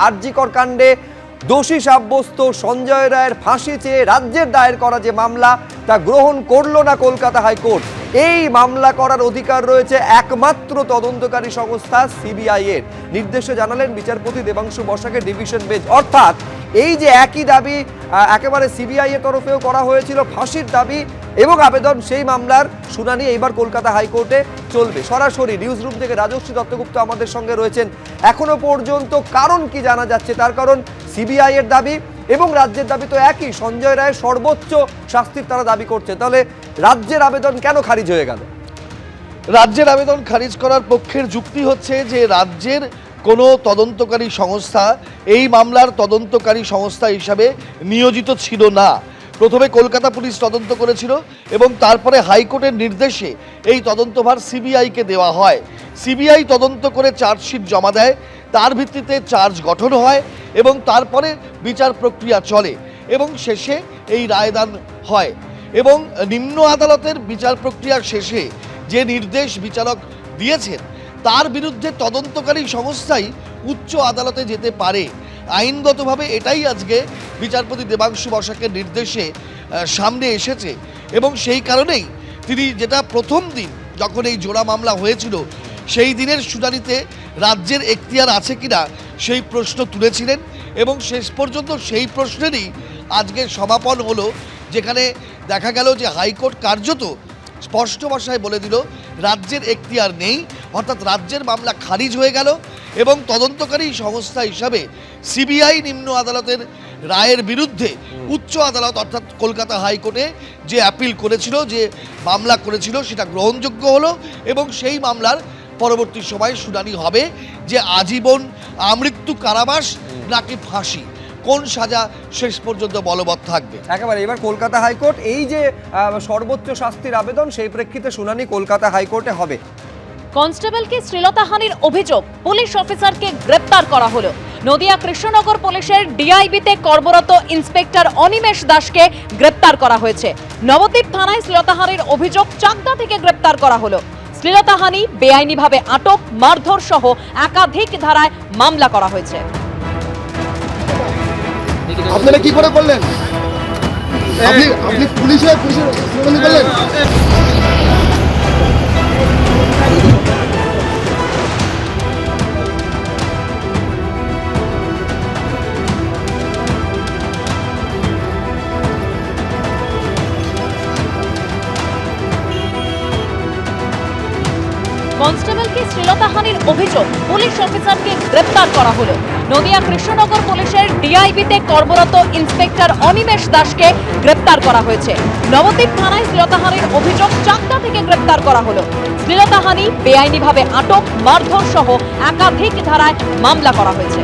আরজি কর কাণ্ডে দোষী সাব্যস্ত সঞ্জয় রায়ের ফাঁসি চেয়ে রাজ্যের দায়ের করা যে মামলা তা গ্রহণ করলো না কলকাতা হাইকোর্ট। এই মামলা করার অধিকার রয়েছে একমাত্র তদন্তকারী সংস্থা সিবিআই এর। নির্দেশে জানালেন বিচারপতি দেবাংশু বসাকের ডিভিশন বেঞ্চ। অর্থাৎ এই যে একই দাবি একেবারে সিবিআই এর তরফেও করা হয়েছিল, ফাঁসির দাবি এবং আবেদন, সেই মামলার শুনানি এইবার কলকাতা হাইকোর্টে চলবে। সরাসরি নিউজ রুম থেকে রাজশ্রী দত্তগুপ্ত আমাদের সঙ্গে রয়েছেন। এখনো পর্যন্ত কারণ কি জানা যাচ্ছে? তার কারণ সিবিআই এর দাবি এবং রাজ্যের দাবি তো একই, সঞ্জয় রায়ের সর্বোচ্চ শাস্তির তারা দাবি করছে। তাহলে রাজ্যের আবেদন কেন খারিজ হয়ে গেল? রাজ্যের আবেদন খারিজ করার পক্ষের যুক্তি হচ্ছে যে রাজ্যের কোনো তদন্তকারী সংস্থা এই মামলার তদন্তকারী সংস্থা হিসাবে নিয়োজিত ছিল না। প্রথমে কলকাতা পুলিশ তদন্ত করেছিল এবং তারপরে হাইকোর্টের নির্দেশে এই তদন্তভার সিবিআইকে দেওয়া হয়। সিবিআই তদন্ত করে চার্জশিট জমা দেয়, তার ভিত্তিতে চার্জ গঠন হয় এবং তারপরে বিচার প্রক্রিয়া চলে এবং শেষে এই রায়দান হয়। এবং নিম্ন আদালতের বিচার প্রক্রিয়ার শেষে যে নির্দেশ বিচারক দিয়েছেন তার বিরুদ্ধে তদন্তকারী সংস্থাই উচ্চ আদালতে যেতে পারে। আইনগতভাবে এটাই আজকে বিচারপতি দেবাংশু বসাকের নির্দেশে সামনে এসেছে এবং সেই কারণেই তিনি যেটা প্রথম দিন যখন এই জোড়া মামলা হয়েছিল সেই দিনের শুনানিতে রাজ্যের এখতিয়ার আছে কিনা সেই প্রশ্ন তুলেছিলেন এবং শেষ পর্যন্ত সেই প্রশ্নেরই আজকে সমাপন হলো, যেখানে দেখা গেল যে হাইকোর্ট কার্যত স্পষ্ট ভাষায় বলে দিল রাজ্যের এখতিয়ার নেই, অর্থাৎ রাজ্যের মামলা খারিজ হয়ে গেল এবং তদন্তকারী সংস্থা হিসাবে সিবিআই নিম্ন আদালতের রায়ের বিরুদ্ধে উচ্চ আদালত অর্থাৎ কলকাতা হাইকোর্টে যে অ্যাপিল করেছিল, যে মামলা করেছিল, সেটা গ্রহণযোগ্য হলো এবং সেই মামলার পরবর্তী সময়ে শুনানি হবে যে আজীবন আমৃত্যু কারাবাস নাকি ফাঁসি, কোন সাজা শেষ পর্যন্ত বলবৎ থাকবে। একেবারে এবার কলকাতা হাইকোর্ট এই যে সর্বোচ্চ শাস্তির আবেদন, সেই প্রেক্ষিতে শুনানি কলকাতা হাইকোর্টে হবে। কনস্টেবলকে শ্লীলতাহানির অভিযোগ, পুলিশ অফিসারকে গ্রেপ্তার করা হলো। নদিয়া কৃষ্ণনগর পুলিশের ডিআইবিতে কর্মরত ইন্সপেক্টর অনিমেষ দাসকে গ্রেপ্তার করা হয়েছে। নবদ্বীপ থানায় শ্লীলতাহানির অভিযোগ, চাকদা থেকে গ্রেপ্তার করা হলো। শ্লীলতাহানি, বেআইনিভাবে আটক, মারধর সহ একাধিক ধারায় মামলা করা হয়েছে। আপনারা কি করে করলেন? আপনি পুলিশের করলেন? কনস্টেবলকে শ্লীলতাহানির অভিযোগ, পুলিশ অফিসারকে গ্রেপ্তার করা হলো। নদিয়া কৃষ্ণনগর পুলিশের ডিআইবিতে কর্মরত ইন্সপেক্টর অনিমেষ দাসকে গ্রেপ্তার করা হয়েছে। নবদ্বীপ থানায় শ্লীলতাহানির অভিযোগ, চাকদা থেকে গ্রেপ্তার করা হলো। শ্লীলতাহানি, বেআইনিভাবে আটক, মারধর সহ একাধিক ধারায় মামলা করা হয়েছে।